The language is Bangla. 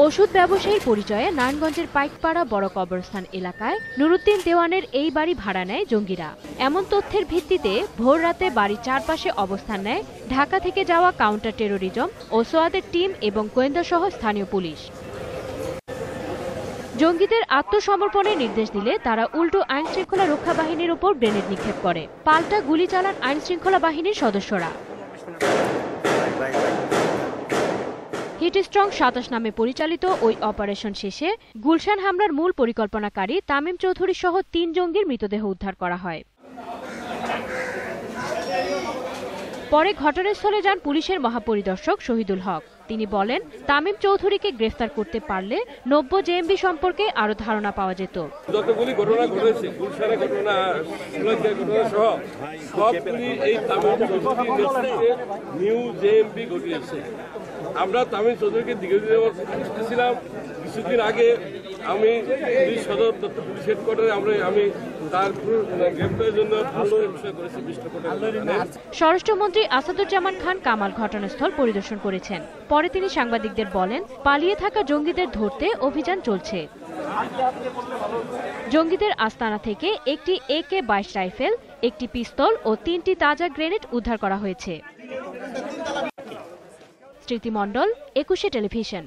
ওষুধ ব্যবসায়ীর পরিচয়ে নারায়ণগঞ্জের পাইকপাড়া বড় কবরস্থান এলাকায় নুরুদ্দিন দেওয়ানের এই বাড়ি ভাড়া নেয় জঙ্গিরা। এমন তথ্যের ভিত্তিতে ভোর রাতে বাড়ির চারপাশে অবস্থান নেয় ঢাকা থেকে যাওয়া কাউন্টার টেরোরিজম ও সোয়াদের টিম এবং গোয়েন্দা সহ স্থানীয় পুলিশ। জঙ্গিদের আত্মসমর্পণের নির্দেশ দিলে তারা উল্টো আইন শৃঙ্খলা রক্ষা বাহিনীর উপর গ্রেনেড নিক্ষেপ করে। পাল্টা গুলি চালান আইন শৃঙ্খলা বাহিনীর সদস্যরা। হিট স্ট্রং ২৭ নামে পরিচালিত ওই অপারেশন শেষে গুলশান হামলার মূল পরিকল্পনাকারী তামিম চৌধুরী সহ ৩ জঙ্গির মৃতদেহ উদ্ধার করা হয়। পরে ঘটনাস্থলে যান পুলিশের মহাপরিদর্শক শহীদুল হক। তিনি বলেন, তামিম চৌধুরীকে গ্রেফতার করতে পারলে ৯০ জেএমবি সম্পর্কে আরো ধারণা পাওয়া যেত। যতগুলি ঘটনা ঘটেছে, গুলশানের ঘটনা, সিলেটের ঘটনা সহ সবগুলি এই তামিম চৌধুরীর নেতৃত্বে নিউ জেএমবি ঘটিয়েছে। আমরা তামিম চৌধুরীকে দিকে ছিলাম কিছুদিন আগে। আমি পুলিশ সদর পুলিশ হেডকোয়ার্টারে আমি তার গ্রেফতারের জন্য করেছি। স্বরাষ্ট্রমন্ত্রী আসাদুজ্জামান খান কামাল ঘটনাস্থল পরিদর্শন করেছেন। পরে তিনি সাংবাদিকদের বলেন, পালিয়ে থাকা জঙ্গিদের ধরতে অভিযান চলছে। জঙ্গিদের আস্তানা থেকে একটি AK-22 রাইফেল, একটি পিস্তল ও ৩টি তাজা গ্রেনেড উদ্ধার করা হয়েছে। স্মৃতি মণ্ডল, ২১ টেলিভিশন।